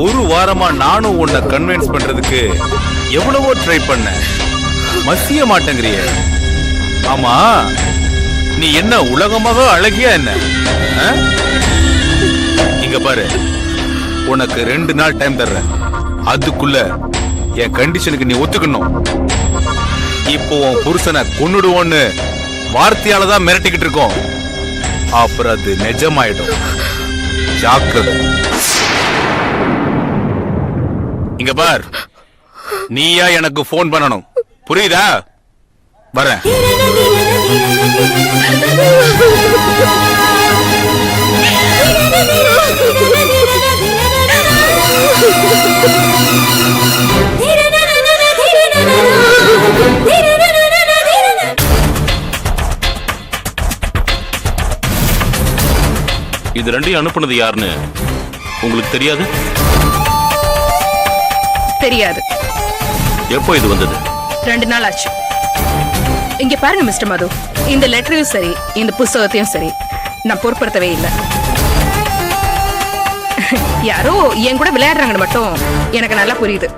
ஒரு வாரமா நானும் உன்னை கன்வின்ஸ் பண்றதுக்கு எவ்வளவோ ட்ரை பண்ண, மசிய மாட்டேங்கிறிய. ஆமா, நீ என்ன உலகமாக அழகியா என்ன? இங்க பாரு, உனக்கு 2 நாள் டைம் தர்றேன். அதுக்குள்ள என் கண்டிஷனுக்கு நீ ஒத்துக்கணும். இப்போ உன் புருஷனை கொன்னுடுவோன்னு வார்த்தையால தான் மிரட்டிக்கிட்டு இருக்கோம். அப்புறம் அது நிஜமாயிடும். ஜாக்கிரதை. இங்க பார், நீயா எனக்கு போன் பண்ணணும், புரியுதா? வரேன். இது ரெண்டையும் அனுப்புனது யாருன்னு உங்களுக்கு தெரியாது? தெரியாது. எப்போ இது வந்தது? 2 நாள் ஆச்சு. இங்க பாருங்க மிஸ்டர் மது, இந்த லெட்டரையும் சரி இந்த புஸ்தகத்தையும் சரி நான் பொறுப்படுத்தவே இல்லை. யாரோ என் கூட விளையாடுறாங்கன்னு மட்டும் எனக்கு நல்லா புரியுது.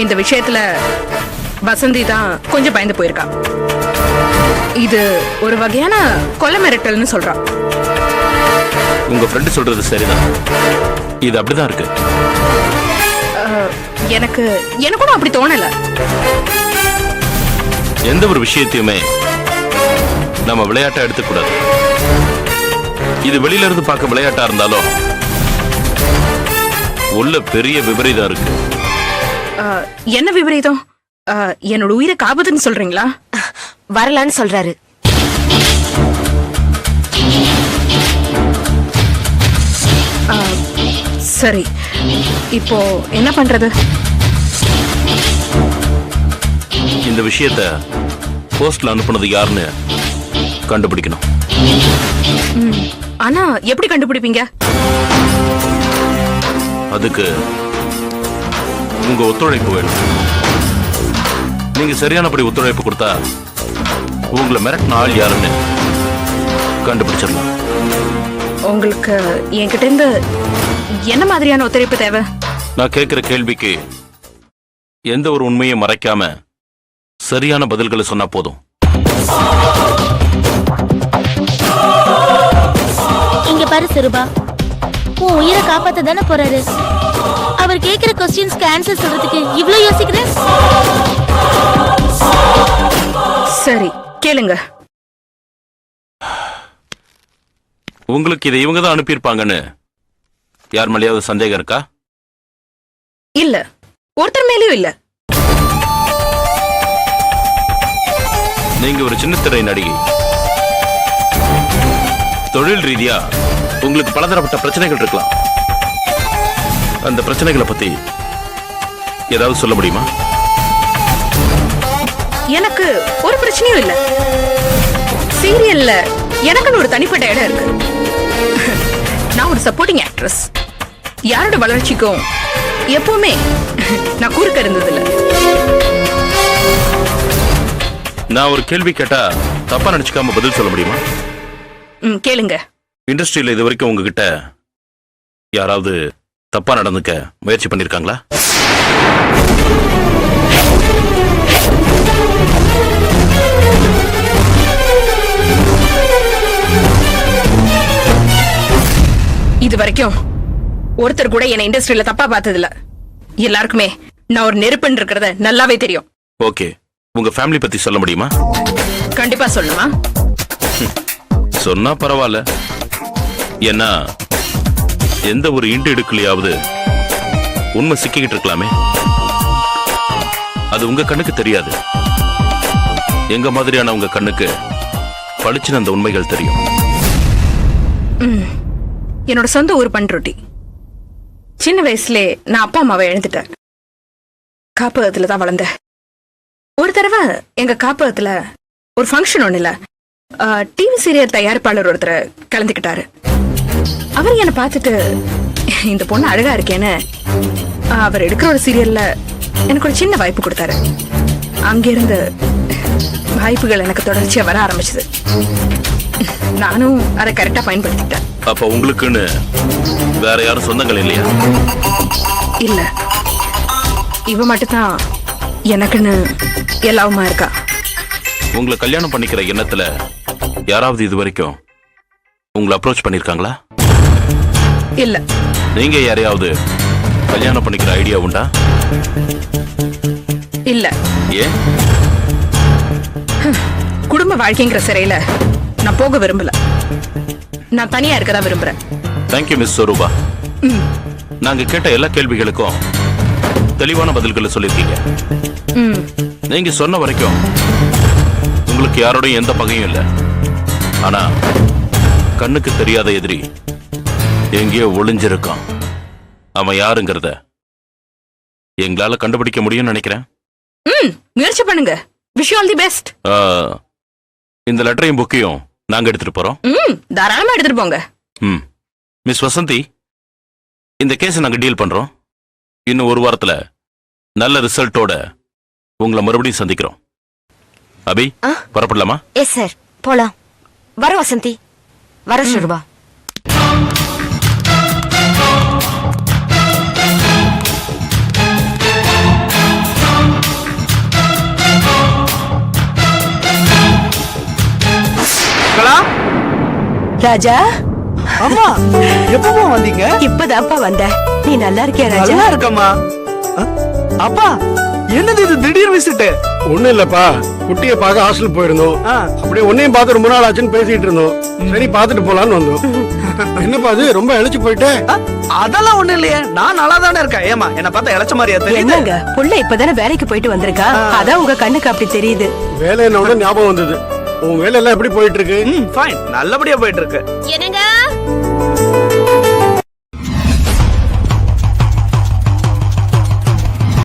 இந்த விஷயத்துல வசந்தி தான் கொஞ்சம் பயந்து போயிருக்கா. இது ஒரு வகையான கொலை மிரட்டல்னு சொல்றான். உங்க ஃப்ரெண்ட் சொல்றது சரிதான். இது அப்படிதான் இருக்கு. எனக்கு கூட அப்படி தோணல. எந்த ஒரு விஷயத்தையுமே நம்ம விளையாட்டா எடுத்துக்கூடாது. இது வெளியில இருந்து பார்க்க விளையாட்டா இருந்தாலும் உள்ள பெரிய விபரீதம் இருக்கு. என்ன விபரீதம்? என்னோட உயிரை காபத்துன்னு சொல்றீங்களா? வரலான்னு சொல்றாரு. சரி, இப்போ என்ன பண்றது? இந்த விஷயத்தை போஸ்ட்ல அனுப்புனது யாருன்னு கண்டுபிடிக்கணும். ஆனா எப்படி கண்டுபிடிப்பீங்க? அதுக்கு உங்க ஒத்துழைப்பு வேணும். நீங்க சரியானபடி ஒத்துழைப்பு கொடுத்தா உங்களை மிரட்டின ஆள் யாருன்னு கண்டுபிடிச்சிடலாம். உங்களுக்கு என்கிட்ட இருந்து என்ன மாதிரியான ஒத்துழைப்பு தேவை? நான் கேட்கிற கேள்விக்கு எந்த ஒரு உண்மையை மறைக்காம சரியான பதில்களை சொன்னா போதும். இங்க பாரு சிறுபா, உன் உயிரை காப்பாத்த தானே போறாரு. அவர் கேட்கிற கொஸ்டின்ஸ்க்கு ஆன்சர் சொல்றதுக்கு இவ்ளோ யோசிக்கிறேன். சரி, கேளுங்க. உங்களுக்கு இதை இவங்க தான் அனுப்பியிருப்பாங்கன்னு யார் மேலேயாவது சந்தேகம் இருக்கா? இல்ல, ஒருத்தர் மேலேயும் இல்ல. நீங்க ஒரு சின்ன திரை நடிகை. தொழில் ரீதியா உங்களுக்கு பலதரப்பட்ட பிரச்சனைகள் இருக்கலாம். அந்த பிரச்சனைகளை பத்தி ஏதாவது சொல்ல முடியுமா? எனக்கு ஒரு பிரச்சனையும் இல்ல. சீரியல்ல எனக்குன்னு ஒரு தனிப்பட்ட இடம் இருக்கு. நான் ஒரு சப்போர்ட்டிங் ஆக்ட்ரஸ். யாரோட வளர்ச்சிக்கும் எப்பவுமே நான் குறுக்க இருந்ததில்ல. நான் ஒரு கேள்வி கேட்டா தப்பா நினைச்சுக்காம பதில் சொல்ல முடியுமா? கேளுங்க. இண்டஸ்ட்ரியில இது வரைக்கும் உங்ககிட்ட யாராவது தப்பா நடந்துக்க முயற்சி பண்ணிருக்காங்களா? இது வரைக்கும் ஒருத்தர் கூட என்ன இண்டஸ்ட்ரியில தப்பா பார்த்ததில்ல. எல்லாருக்குமே நான் ஒரு நெருப்புன்னு இருக்கிறத நல்லாவே தெரியும். ஓகே, உங்க ஃபேமிலி பத்தி சொல்ல முடியுமா? கண்டிப்பா சொல்லுமா? சொன்னா பரவாயில்ல. ஏன்னா எந்த ஒரு இண்டு எடுக்கலையாவது உண்மை சிக்கிக்கிட்டு இருக்கலாமே. அது உங்க கண்ணுக்கு தெரியாது. எங்க மாதிரியான உங்க கண்ணுக்கு பளிச்சுன்னு அந்த உண்மைகள் தெரியும். என்னோட சொந்த ஊர் பண்ருட்டி. சின்ன வயசுலே நான் அப்பா அம்மாவை இழந்துட்டேன். காப்பகத்துல தான் வளர்ந்தேன். ஒரு தடவை எங்க காப்பகத்துல ஒரு ஃபங்க்ஷன் ஒண்ணு இல்ல, டிவி சீரியல் தயாரிப்பாளர் ஒருத்தர் கலந்துக்கிட்டாரு. அவர் என்னை பார்த்துட்டு இந்த பொண்ணு அழகா இருக்கேன்னு அவர் எடுக்கிற ஒரு சீரியல்ல எனக்கு ஒரு சின்ன வாய்ப்பு கொடுத்தாரு. அங்கிருந்து வாய்ப்புகள் எனக்கு தொடர்ச்சியா வர ஆரம்பிச்சது. நானும் அதை கரெக்டா பயன்படுத்திட்டேன். அப்ப உங்களுக்குன்னு வேற யாரும் சொந்தங்கள் இல்லையா? இல்ல இவ மட்டும்தான் எனக்குன்னு எல்லாவுமா இருக்கா. உங்களை கல்யாணம் பண்ணிக்கிற எண்ணத்துல யாராவது இது வரைக்கும் உங்களை அப்ரோச் பண்ணிருக்காங்களா? இல்ல. நீங்க யாரையாவது கல்யாணம் பண்ணிக்கிற ஐடியா உண்டா? இல்ல. ஏன்? குடும்ப வாழ்க்கைங்கிற சிறையில நான் போக விரும்பல. நான் தனியா இருக்கதான் விரும்புறேன். Thank you miss Swarupa. நாங்க கேட்ட எல்லா கேள்விகளுக்கும் தெளிவான பதில்களை சொல்லிருக்கீங்க. நீங்க சொன்ன வரைக்கும் உங்களுக்கு யாரோடையும் எந்த பகையும் இல்லை. ஆனா கண்ணுக்கு தெரியாத எதிரி எங்கேயோ ஒளிஞ்சிருக்கான். அவன் யாருங்கிறத எங்களால கண்டுபிடிக்க முடியும்னு நினைக்கிறேன். முயற்சி பண்ணுங்க. Wish all the best. இந்த லெட்டரையும் புக்கையும் நாங்க எடுத்துட்டு போறோம். தாராளமா எடுத்துட்டு போங்க. மிஸ் வசந்தி, இந்த கேஸை நாங்க டீல் பண்றோம். இன்னும் ஒரு வாரத்துல நல்ல ரிசல்ட்டோட உங்களை மறுபடியும் சந்திக்கிறோம். அபி, புறப்படலாமா? எஸ் சார், போலாம். வர வசந்தி, வர சுருபா. ராஜா, அம்மா எப்பமா வந்தீங்க? இப்பதான்ப்பா வந்த. நீ நல்லா இருக்கியா ராஜா? நல்லா இருக்கம்மா. அப்பா, என்னது இது திடீர் விசிட்? ஒண்ணும் இல்லப்பா, குட்டியை பார்க்க ஹாஸ்டல் போயிருந்தோம். அப்படியே உன்னையும் பார்த்து ரொம்ப நாள் ஆச்சுன்னு பேசிட்டு இருந்தோம். சரி பார்த்துட்டு போலான்னு வந்தோம். என்னப்பா அது ரொம்ப இழைச்சு போயிட்டு? அதெல்லாம் ஒண்ணு இல்லையே, நான் நல்லா தானே இருக்கேன். ஏமா என்ன பார்த்தா இழைச்ச மாதிரியா தெரியுது? என்னங்க, புள்ள இப்பதானே வேலைக்கு போயிட்டு வந்திருக்கா, அதான் உங்க கண்ணுக்கு அப்படி தெரியுது. வேலை என்ன ஞாபகம் வந்தது. உன் வேலை எல்லாம் எப்படி போயிட்டு இருக்கு? ஃபைன், நல்லபடியா போயிட்டு இருக்கு. என்னங்க